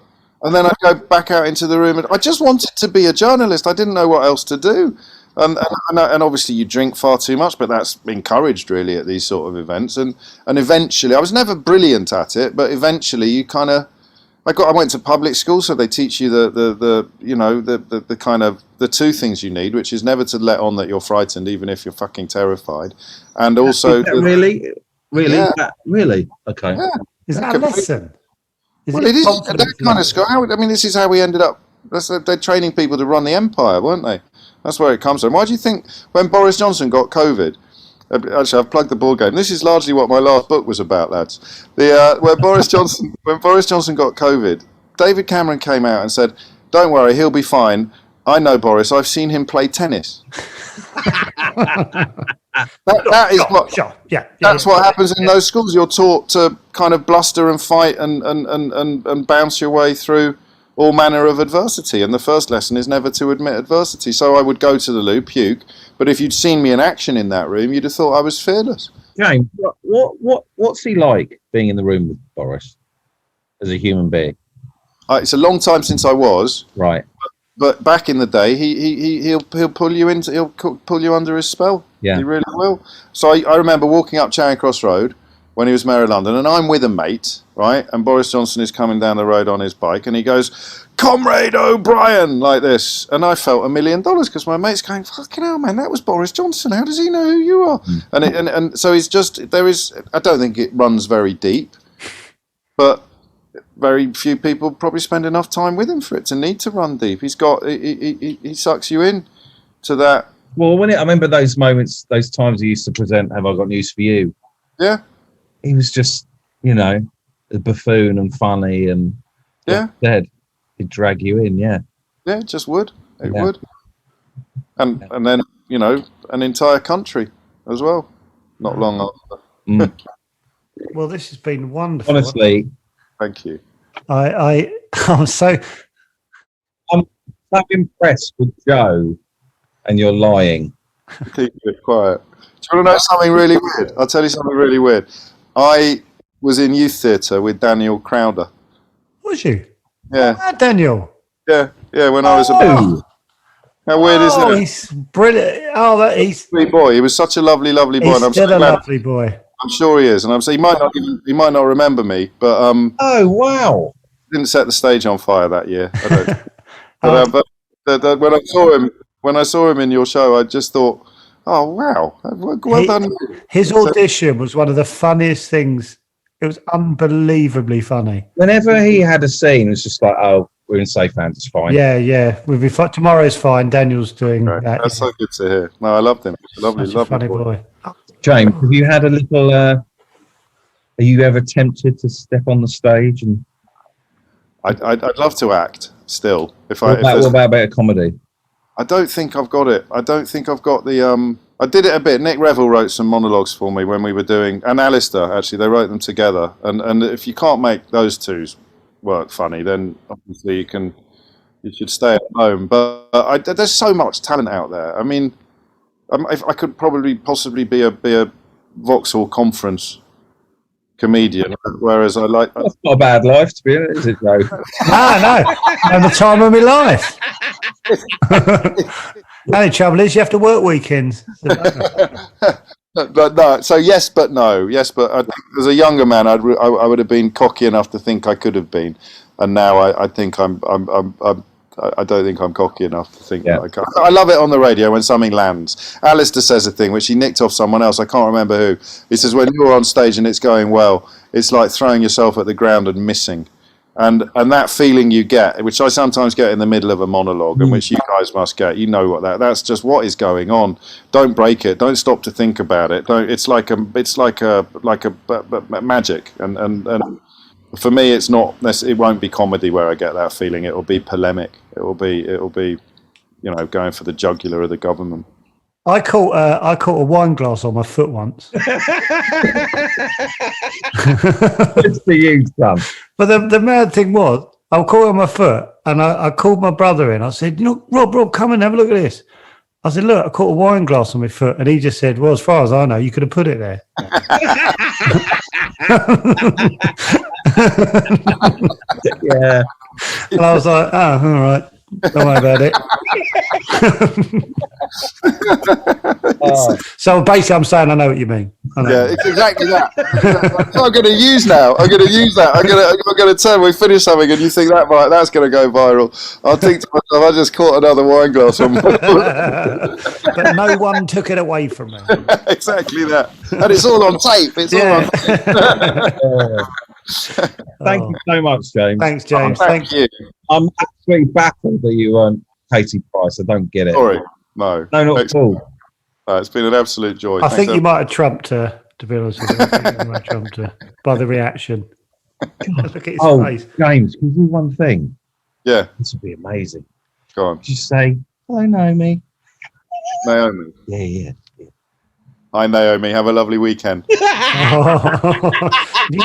and then I'd go back out into the room. And I just wanted to be a journalist. I didn't know what else to do. And obviously you drink far too much, but that's encouraged really at these sort of events. And eventually, I was never brilliant at it, but eventually you kind of. I went to public school, so they teach you the kind of the two things you need, which is never to let on that you're frightened, even if you're fucking terrified, and also really, really, okay. Yeah. Is that a lesson? It is that kind of school. I mean, this is how we ended up. They're training people to run the empire, weren't they? That's where it comes from. Why do you think when Boris Johnson got COVID? Actually, I've plugged the board game. This is largely what my last book was about, lads. When Boris Johnson got COVID, David Cameron came out and said, "Don't worry, he'll be fine. I know Boris. I've seen him play tennis." That's what happens in those schools. You're taught to kind of bluster and fight and bounce your way through all manner of adversity, and the first lesson is never to admit adversity. So I would go to the loo, puke, but if you'd seen me in action in that room, you'd have thought I was fearless. James, what's he like being in the room with Boris as a human being? It's a long time since I was right, but back in the day, he'll pull you into, he'll pull you under his spell. Yeah, he really will. So I remember walking up Charing Cross Road when he was Mayor of London, and I'm with a mate, right? And Boris Johnson is coming down the road on his bike, and he goes, "Comrade O'Brien," like this. And I felt $1 million because my mate's going, "Fucking hell, man, that was Boris Johnson. How does he know who you are?" And so he's just, I don't think it runs very deep, but very few people probably spend enough time with him for it to need to run deep. He sucks you in to that. Well, I remember those moments, those times he used to present "Have I Got News for You?" Yeah. He was just, a buffoon and funny and dead. He'd drag you in, yeah. Yeah, it just would. It would. And then, an entire country as well. Not long after. Well, this has been wonderful. Honestly. Thank you. I'm so impressed with Joe, and you're lying. Keep it quiet. Do you want to know something really weird? I'll tell you something really weird. I was in youth theatre with Daniel Crowder. Was you? Yeah. Oh, Daniel. Yeah, when I was about. How weird is that? He's brilliant. He's a sweet boy. He was such a lovely, lovely boy. He's still a lovely boy. I'm sure he is, and he might not remember me, but oh wow! Didn't set the stage on fire that year. I don't. But when I saw him in your show, I just thought, oh wow, well done. His audition was one of the funniest things. It was unbelievably funny. Whenever he had a scene, it was just like, oh, we're in safe hands, it's fine. Yeah. We'll be fine. Tomorrow's fine. Daniel's doing that. That's so good to hear. No, I loved him. Lovely funny boy. James, have you had a little? Are you ever tempted to step on the stage? And I'd love to act still. What about a bit of comedy? I don't think I've got it. I don't think I've got the. I did it a bit. Nick Revel wrote some monologues for me when we were doing, and Alistair actually. They wrote them together. And if you can't make those two work funny, then obviously you should stay at home. But there's so much talent out there. I mean, I could possibly be a Vauxhall conference comedian, whereas I like. That's not a bad life, to be honest, is it, Joe? No. And the time of my life. The only trouble is you have to work weekends. But no, so yes, but no. Yes, but I think as a younger man, I would have been cocky enough to think I could have been. and now I think I don't think I'm cocky enough to think that I can't. I love it on the radio when something lands. Alistair says a thing which he nicked off someone else. I can't remember who. He says, when you're on stage and it's going well, it's like throwing yourself at the ground and missing. And that feeling you get, which I sometimes get in the middle of a monologue, and which you guys must get, you know what that's just what is going on. Don't break it. Don't stop to think about it. It's like a magic. And for me, it's not. It won't be comedy where I get that feeling. It will be polemic. It will be, going for the jugular of the government. I caught a wine glass on my foot once. It's for you, son. But the mad thing was, I caught it on my foot, and I called my brother in. I said, Rob, come and have a look at this. I said, look, I caught a wine glass on my foot, and he just said, well, as far as I know, you could have put it there. Yeah. And I was like, oh, all right. Don't worry about it. So basically, I'm saying I know what you mean. Yeah, it's exactly that. I'm going to use now. I'm going to use that. I'm going to tell we finish something, and you think that's going to go viral. I'll think to myself, I just caught another wine glass on my foot. But no one took it away from me. Exactly that, and it's all on tape. It's all on tape. Thank you so much, James. Thanks, James. Thank you. I'm absolutely baffled that you weren't Katie Price. I don't get it. Sorry, no, not at all. It's been an absolute joy. I think you might have trumped her, to be honest with you. I think you might have trumped her by the reaction. Look at his face. James, can you do one thing? Yeah. This would be amazing. Go on. Just say, hello, Naomi. Naomi. Yeah. Hi, Naomi. Have a lovely weekend. New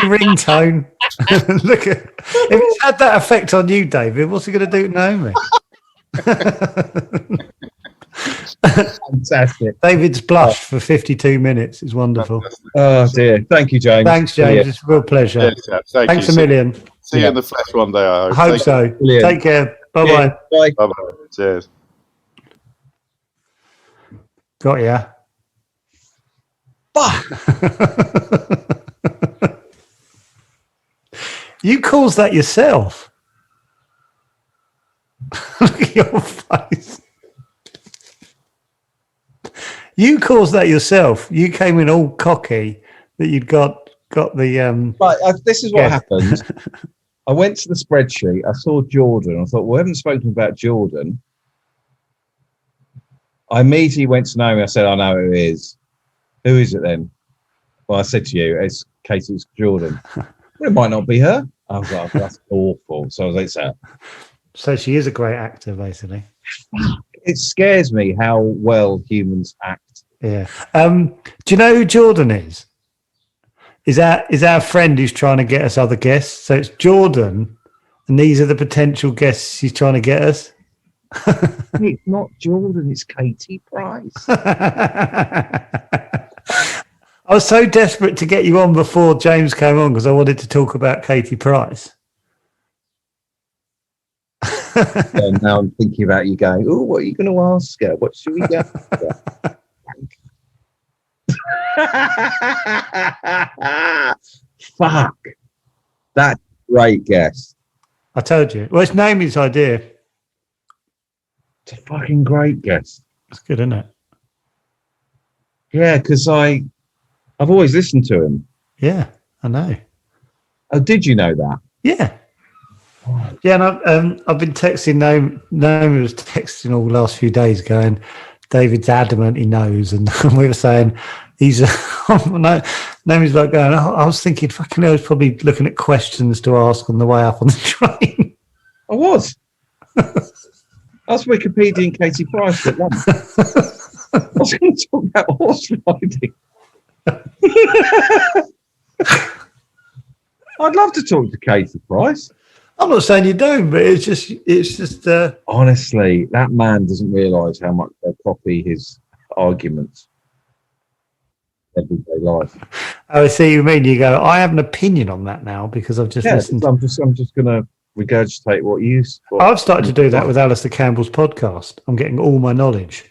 ringtone. Look at if it's had that effect on you, David. What's he going to do to Naomi? Fantastic. David's blushed for 52 minutes. It's wonderful. Oh dear. Thank you, James. Thanks, James. Brilliant. It's a real pleasure. Yes, Thanks a million. See you in the flesh one day. I hope so. Brilliant. Take care. Bye-bye. Bye. Bye-bye. Cheers. Got ya. You caused that yourself. Look at your face. You caused that yourself. You came in all cocky that you'd got the. Right, this is what happened. I went to the spreadsheet. I saw Jordan. I thought, well, we haven't spoken about Jordan. I immediately went to Naomi. I said, I know who it is. Who is it then? Well, I said to you, it's Katie, it's Jordan. Well, it might not be her. I was like, that's awful. So I was like, so she is a great actor, basically. It scares me how well humans act. Yeah. Do you know who Jordan is? Is our friend who's trying to get us other guests? So it's Jordan, and these are the potential guests she's trying to get us. It's not Jordan, it's Katie Price. I was so desperate to get you on before James came on because I wanted to talk about Katie Price. And now I'm thinking about you going, oh, what are you going to ask her? What should we get? Fuck. That's a great guess. I told you. Well, it's Naomi's idea. It's a fucking great guess. It's good, isn't it? Yeah, because I've always listened to him. Yeah, I know. Oh, did you know that? Yeah. Yeah, and I've been texting Naomi was texting all the last few days going, David's adamant he knows, and we were saying he's Naomi's like going, I was thinking fucking hell, he's probably looking at questions to ask on the way up on the train. I was. I was Wikipediaing Katie Price at once. I was going to talk about horse riding. I'd love to talk to Katie Price. I'm not saying you don't, but it's just. Honestly, that man doesn't realise how much they copy his arguments everyday life. I see you mean. You go, I have an opinion on that now because I've just listened. I'm just going to regurgitate what you. I've started to do that with Alistair Campbell's podcast. I'm getting all my knowledge,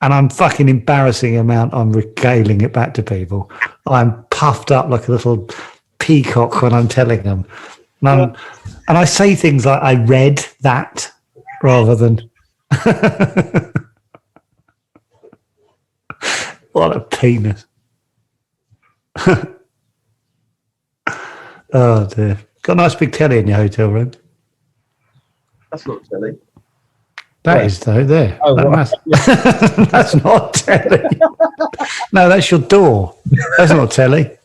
and I'm fucking embarrassing the amount I'm regaling it back to people. I'm puffed up like a little peacock when I'm telling them. And I say things like I read that rather than what a penis. Oh dear. Got a nice big telly in your hotel room. That's not silly. That is though, there. Oh, That's not a telly. No, that's your door. That's not a telly.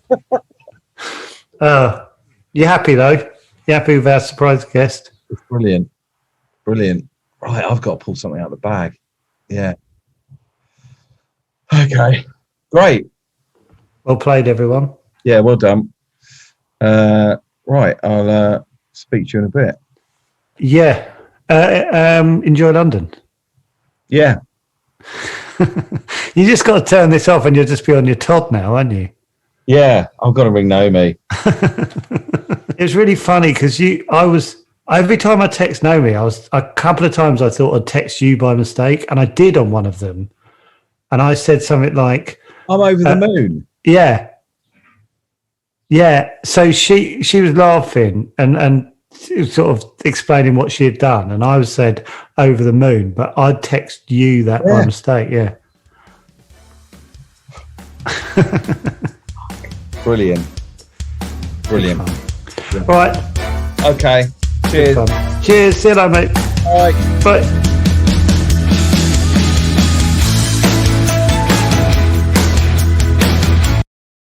You happy though? You happy with our surprise guest? It's brilliant. Brilliant. Right, I've got to pull something out of the bag. Yeah. Okay. Great. Well played, everyone. Yeah, well done. Right, I'll speak to you in a bit. Yeah. Enjoy London. Yeah. You just got to turn this off and you'll just be on your Todd now, aren't you? Yeah, I've got to ring Naomi. It was really funny because every time I text Naomi, a couple of times I thought I'd text you by mistake, and I did on one of them. And I said something like, I'm over the moon. Yeah. Yeah. So she was laughing and sort of explaining what she had done. And I said over the moon, but I'd text you that by mistake. Yeah. Brilliant. Brilliant. Right. Okay. Cheers. Cheers. See you later, mate. All right. Bye.